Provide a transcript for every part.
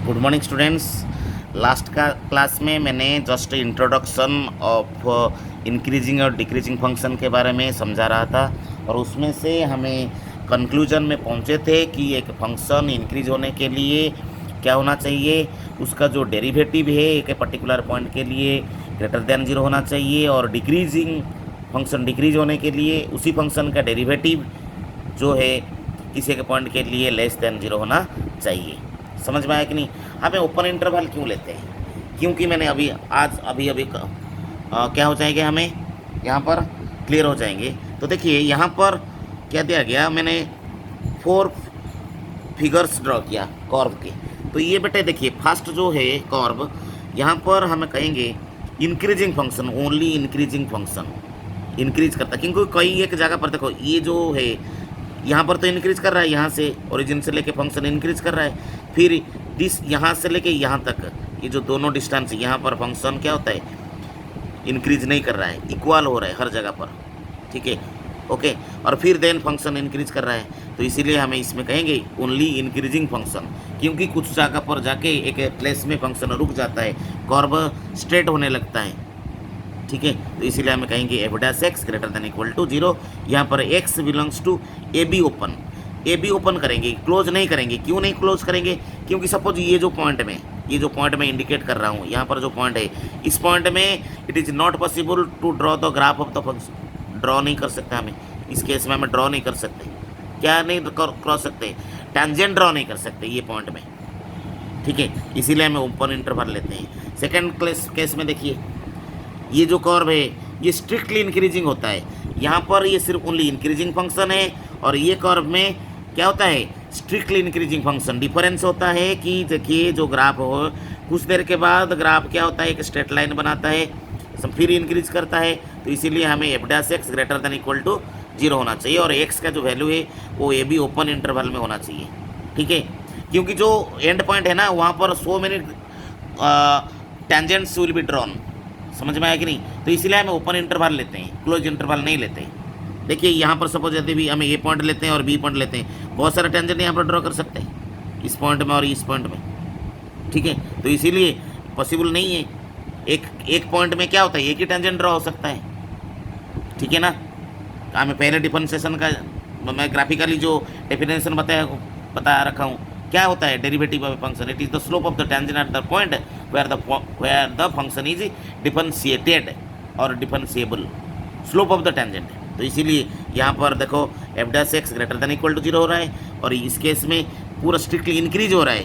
Good morning students. Last का class में मैंने जस्ट इंट्रोडक्शन ऑफ इंक्रीजिंग और डिक्रीजिंग फंक्शन के बारे में समझा रहा था और उसमें से हमें कंक्लूजन में पहुंचे थे कि एक फंक्शन इंक्रीज होने के लिए क्या होना चाहिए, उसका जो डेरिवेटिव है एक पर्टिकुलर पॉइंट के लिए ग्रेटर देन जीरो होना चाहिए और डिक्रीजिंग फंक्शन डिक्रीज होने के लिए उसी फंक्शन का डेरिवेटिव जो है किसी एक पॉइंट के लिए लेस देन जीरो होना चाहिए। समझ में आया कि नहीं? हमें ओपन इंटरवल क्यों लेते हैं? क्योंकि मैंने अभी क्या हो जाएंगे, हमें यहाँ पर क्लियर हो जाएंगे। तो देखिए यहाँ पर क्या दिया गया, मैंने 4 फिगर्स ड्रॉ किया कर्व के। तो ये बेटे देखिए फर्स्ट जो है कर्व, यहाँ पर हमें कहेंगे increasing function, only increasing function increase करता है। क्योंकि कई एक जगह पर देखो ये जो है यहाँ पर तो इंक्रीज कर रहा है, यहाँ से ओरिजिन से लेके फंक्शन इंक्रीज कर रहा है। फिर दिस यहाँ से लेके यहाँ तक ये जो दोनों डिस्टेंस यहाँ पर फंक्शन क्या होता है, इंक्रीज नहीं कर रहा है, इक्वल हो रहा है हर जगह पर, ठीक है, ओके। और फिर देन फंक्शन इंक्रीज कर रहा है, तो इसीलिए हमें इसमें कहेंगे ओनली इंक्रीजिंग फंक्शन। क्योंकि कुछ जगह पर जाके एक प्लेस में फंक्शन रुक जाता है, कर्व स्ट्रेट होने लगता है, ठीक है। तो इसीलिए हमें कहेंगे F dash x greater than equal to zero. यहाँ पर X belongs to A B open, A B open करेंगे, क्लोज नहीं करेंगे। क्यों नहीं क्लोज करेंगे? क्योंकि सपोज ये जो पॉइंट में इंडिकेट कर रहा हूँ, यहाँ पर जो पॉइंट है, इस पॉइंट में it is not possible to draw the graph of the function. Draw नहीं कर सकते हमें, इस केस में हमें ड्रॉ नहीं कर सकते। क्या नहीं क्रॉस सकते? टैंजेंट ड्रॉ नहीं कर सकते ये पॉइंट में, ठीक है। इसीलिए हमें ओपन इंटरवल लेते हैं। सेकेंड केस में देखिए ये जो कर्व है ये स्ट्रिक्टली इंक्रीजिंग होता है। यहाँ पर ये सिर्फ ओनली इंक्रीजिंग फंक्शन है और ये कर्व में क्या होता है, स्ट्रिक्टली इंक्रीजिंग फंक्शन। डिफरेंस होता है कि देखिए जो ग्राफ हो कुछ देर के बाद ग्राफ क्या होता है, एक स्ट्रेट लाइन बनाता है, फिर इंक्रीज करता है। तो इसीलिए हमें F dash x greater than equal to zero होना चाहिए और एक्स का जो वैल्यू है वो ए बी ओपन इंटरवल में होना चाहिए, ठीक है। क्योंकि जो एंड पॉइंट है ना वहाँ पर so many tangents will be drawn. समझ में आया कि नहीं? तो इसीलिए हमें ओपन इंटरवल लेते हैं, क्लोज इंटरवल नहीं लेते। देखिए यहाँ पर सपोज यदि भी हमें ए पॉइंट लेते हैं और बी पॉइंट लेते हैं, बहुत सारे टेंजेंट यहाँ पर ड्रॉ कर सकते हैं इस पॉइंट में और इस पॉइंट में, ठीक है। तो इसीलिए पॉसिबल नहीं है। एक पॉइंट में क्या होता है, एक ही टेंजेंट ड्रॉ हो सकता है, ठीक है ना। हमें पहले डिफरेंशिएशन का मैं ग्राफिकली जो डेफिनेशन बता रखा हूँ, क्या होता है derivative of function, it is the slope of the tangent at the point where the function is differentiated और differentiable, slope of the tangent. तो इसीलिए यहाँ पर देखो f dash x greater than equal to zero हो रहा है और इस केस में पूरा स्ट्रिक्टली इंक्रीज हो रहा है,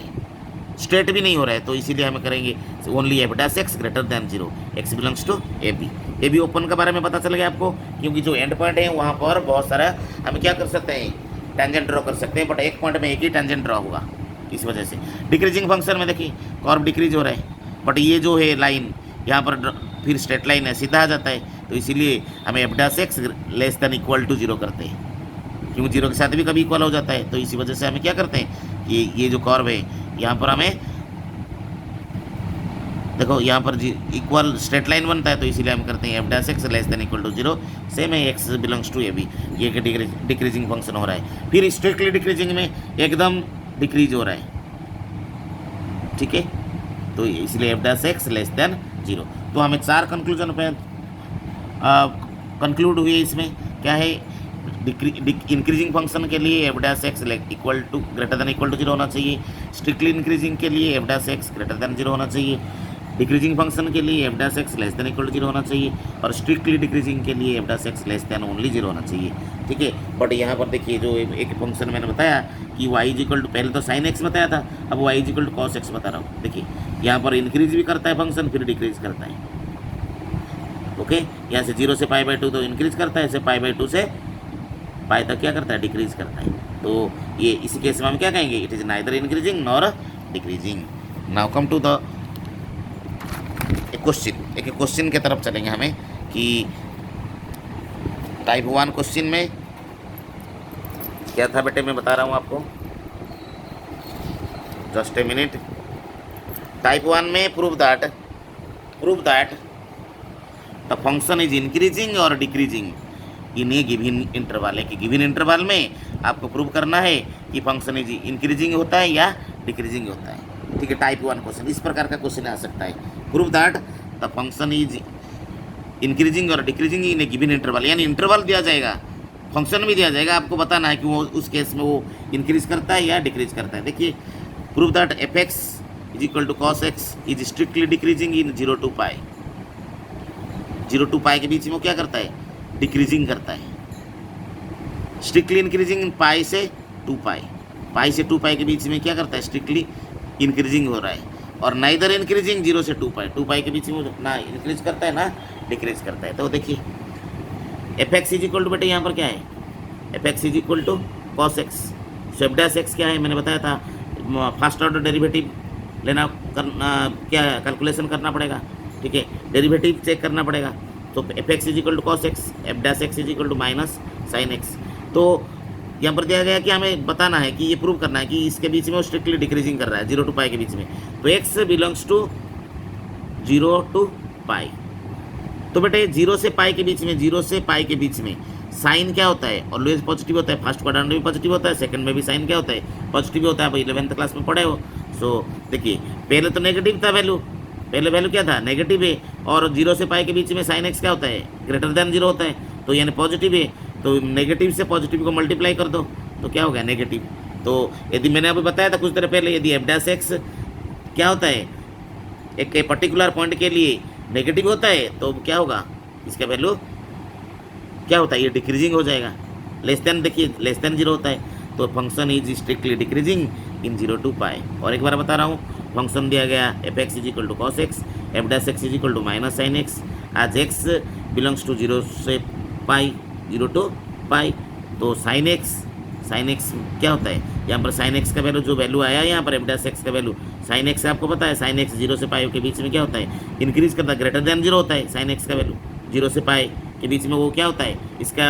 स्ट्रेट भी नहीं हो रहा है। तो इसीलिए हमें करेंगे only F dash x greater than zero, X belongs to A B. A B open के बारे में पता चल गया आपको, क्योंकि जो एंड पॉइंट है वहाँ पर बहुत सारा हम क्या कर सकते हैं, टेंजेंट ड्रॉ कर सकते हैं, बट एक पॉइंट में एक ही टेंजेंट ड्रॉ होगा। इस वजह से डिक्रीजिंग फंक्शन में देखिए कर्व डिक्रीज हो रहा है, बट ये जो है लाइन यहाँ पर फिर स्ट्रेट लाइन है, सीधा आ जाता है। तो इसीलिए हमें F dash x less than equal to zero करते हैं, क्योंकि जीरो के साथ भी कभी इक्वल हो जाता है। तो इसी वजह से हमें क्या करते हैं कि ये जो कर्व है यहाँ पर हमें देखो यहाँ पर इक्वल स्ट्रेट लाइन बनता है। तो इसीलिए हम करते हैं f dash x less than equal to zero. Same है x belongs to A b, ये डिक्रीजिंग फंक्शन हो रहा है। फिर स्ट्रिक्टली डिक्रीजिंग में एकदम डिक्रीज हो रहा है, ठीक है। तो इसलिए F dash x less than zero. तो हमें 4 कंक्लूजन पे कंक्लूड हुए। इसमें क्या है, इंक्रीजिंग फंक्शन के लिए F dash X equal to greater than equal to zero होना चाहिए, स्ट्रिक्टली इंक्रीजिंग के लिए F dash x greater than zero होना चाहिए, डिक्रीजिंग फंक्शन के लिए F dash x less than equal to zero होना चाहिए और स्ट्रिक्टली डिक्रीजिंग के लिए F dash x less than only zero होना चाहिए, ठीक है। बट यहाँ पर देखिए जो एक फंक्शन मैंने बताया कि वाई इज इक्वल टू, पहले तो साइन एक्स बताया था, अब Y is equal to cos X बता रहा हूँ। देखिए यहाँ पर इंक्रीज भी करता है फंक्शन, फिर डिक्रीज करता है, ओके। यहाँ से 0 से π/2 तो इंक्रीज करता है, ऐसे π/2 से पाई तक क्या करता है, डिक्रीज करता है। तो ये इसी केस में हम क्या कहेंगे, it is neither increasing nor decreasing. Now come to the एक क्वेश्चन के तरफ चलेंगे हमें कि टाइप 1 क्वेश्चन में क्या था बेटे, मैं बता रहा हूँ आपको, जस्ट ए मिनट। टाइप 1 में prove that the function is increasing और decreasing in a given interval है कि गिवन इंटरवल में आपको प्रूव करना है कि फंक्शन इज इंक्रीजिंग होता है या डिक्रीजिंग होता है। ठीक है, टाइप 1 क्वेश्चन इस प्रकार का क्वेश्चन आ सकता है। Prove that the function is increasing और decreasing in a given interval, यानी इंटरवल दिया जाएगा, फंक्शन भी दिया जाएगा, आपको बताना है कि वो उस केस में वो इंक्रीज करता है या डिक्रीज करता है। देखिए, prove that F X is equal to cos X is strictly decreasing in 0 to pi. 0 to pi के बीच में वो क्या करता है, डिक्रीजिंग करता है। स्ट्रिक्टली इंक्रीजिंग इन पाई से 2 पाई, पाई से 2 पाई के बीच में क्या करता है, स्ट्रिक्टली इंक्रीजिंग हो रहा है। और नाइदर इंक्रीजिंग 0 से 2 पाई, 2 पाई के बीच में ना इंक्रीज करता है ना डिक्रीज करता है। तो देखिए F X is equal to, बेटे यहाँ पर क्या है, F X is equal to cos X. So F dash X क्या है, मैंने बताया था फर्स्ट ऑर्डर डेरिवेटिव लेना करना, क्या है, कैलकुलेशन करना पड़ेगा, ठीक है, डेरिवेटिव चेक करना पड़ेगा। तो F X is equal to cos X, F dash X is equal to minus sine X. तो यहाँ पर दिया गया कि हमें बताना है कि ये प्रूव करना है कि इसके बीच में वो स्ट्रिक्टली डिक्रीजिंग कर रहा है 0 to पाई के बीच में। तो एक्स बिलोंग्स टू 0 to पाई। तो बेटे 0 से पाई के बीच में, 0 से पाई के बीच में साइन क्या होता है, ऑलवेज पॉजिटिव होता है। फर्स्ट क्वाड्रेंट में भी पॉजिटिव होता है, सेकंड में भी साइन क्या होता है, पॉजिटिव होता है। आप 11th क्लास में पढ़े हो। सो देखिए पहले तो नेगेटिव था वैल्यू, पहले वैल्यू क्या था, नेगेटिव है। और 0 से पाई के बीच में साइन एक्स क्या होता है, ग्रेटर देन 0 होता है, तो यानी पॉजिटिव है। तो नेगेटिव से पॉजिटिव को मल्टीप्लाई कर दो तो क्या हो गया, नेगेटिव। तो यदि मैंने अभी बताया था कुछ देर पहले, यदि एफ डैश एक्स क्या होता है, एक पर्टिकुलर पॉइंट के लिए नेगेटिव होता है, तो क्या होगा, इसका वैल्यू क्या होता है, ये डिक्रीजिंग हो जाएगा। लेस देन, देखिए लेस देन 0 होता है, तो function is strictly decreasing in 0 to pi. और एक बार बता रहा हूँ, फंक्शन दिया गया F X is equal to cos X, F dash X is equal to minus sine X, as X belongs to 0 से पाई, 0 to पाई। तो साइन एक्स क्या होता है, यहाँ पर साइन एक्स का वैल्यू जो वैल्यू आया है यहाँ पर एफ डैश एक्स का वैल्यू, साइन एक्स आपको पता है, साइन एक्स 0 से पाई के बीच में क्या होता है, इंक्रीज करता है, ग्रेटर देन 0 होता है। साइन एक्स का वैल्यू 0 से पाई के बीच में वो क्या होता है, इसका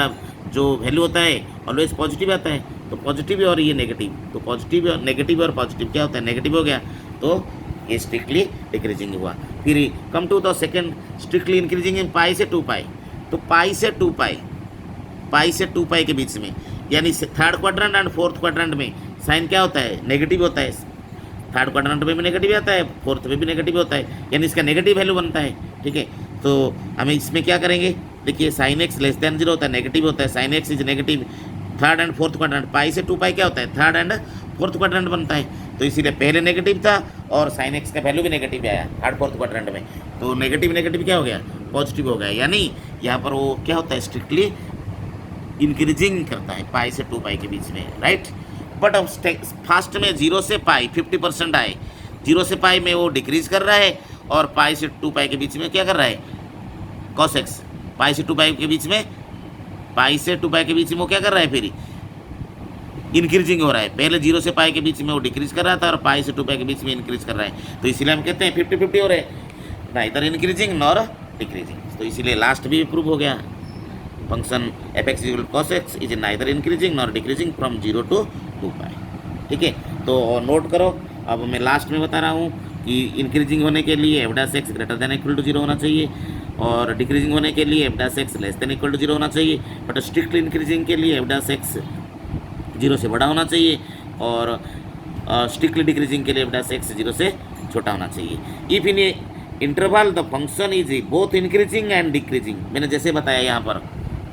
जो वैल्यू होता है ऑलवेज पॉजिटिव आता है। तो पॉजिटिव और ये नेगेटिव, तो पॉजिटिव और नेगेटिव और पॉजिटिव क्या होता है, नेगेटिव हो गया, तो ये स्ट्रिक्टली डिक्रीजिंग हुआ। फिर come to the second, strictly increasing in pi से 2 पाई। तो पाई से 2 पाई, पाई से 2 पाई के बीच में, यानी third quadrant and fourth quadrant में साइन क्या होता है, नेगेटिव होता है। थर्ड क्वाड्रेंट में भी नेगेटिव आता है, फोर्थ में भी नेगेटिव होता है, यानी इसका नेगेटिव वैल्यू बनता है, ठीक है। तो हमें इसमें क्या करेंगे, देखिए साइन एक्स लेस देन 0 होता है, नेगेटिव होता है, sine x is negative. Third and fourth quadrant, pi से 2 पाई क्या होता है, थर्ड एंड फोर्थ क्वाड्रेंट बनता है। तो इसीलिए पहले नेगेटिव था और साइन एक्स का वैल्यू भी नेगेटिव आया थर्ड फोर्थ क्वाड्रेंट में, तो नेगेटिव नेगेटिव क्या हो गया, पॉजिटिव हो गया। यानी यहाँ पर वो क्या होता है, स्ट्रिक्टली इंक्रीजिंग करता है पाई से 2 पाई के बीच में, राइट। बट अब फास्ट में 0 से पाई 50% आए, 0 से पाई में वो डिक्रीज कर रहा है, और पाई से 2 पाई के बीच में क्या कर रहा है, कॉस एक्स। पाई से 2 पाई के बीच में, पाई से 2 पाई के बीच में वो क्या कर रहा है, फिर इंक्रीजिंग हो रहा है। पहले 0 से पाई के बीच में वो डिक्रीज कर रहा था, और पाई से 2 पाई के बीच में इंक्रीज कर रहा है। तो इसीलिए हम कहते हैं 50-50 हो रहे हैं, नाइदर इंक्रीजिंग नॉर डिक्रीजिंग। तो इसीलिए लास्ट भी प्रूव हो गया, function F x equal cos X is neither increasing nor decreasing from 0 to 2 पाई, ठीक है। तो नोट करो, अब मैं लास्ट में बता रहा हूँ कि इंक्रीजिंग होने के लिए F dash x greater than equal to 0 होना चाहिए, और डिक्रीजिंग होने के लिए F dash x less than equal to 0 होना चाहिए। बट स्ट्रिक्टली इंक्रीजिंग के लिए एफ डैश एक्स 0 से बड़ा होना चाहिए, और स्ट्रिक्टली डिक्रीजिंग के लिए एफ डैश एक्स 0 से छोटा होना चाहिए। If in interval the function is both increasing and decreasing, मैंने जैसे बताया यहाँ पर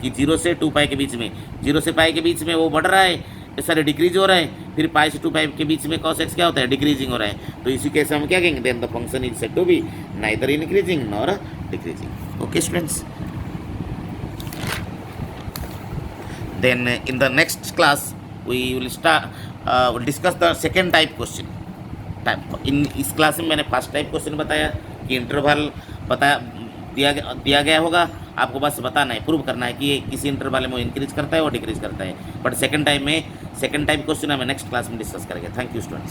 कि 0 से 2 पाई के बीच में, 0 से पाई के बीच में वो बढ़ रहा है, सारे डिक्रीज हो रहा है, फिर पाई से 2 पाई के बीच में कॉस एक्स क्या होता है, डिक्रीजिंग हो रहा है। तो इसी केस हम क्या कहेंगे, then the function is said to be neither increasing nor decreasing. Okay students, then in the next class we will discuss the second type question in इस क्लास में मैंने फर्स्ट टाइप क्वेश्चन बताया कि interval दिया गया होगा, आपको बस बताना है, प्रूव करना है कि ये किसी इंटरवल में इंक्रीज करता है और डिक्रीज करता है। बट सेकंड टाइप क्वेश्चन हमें नेक्स्ट क्लास में डिस्कस करेंगे। Thank you students.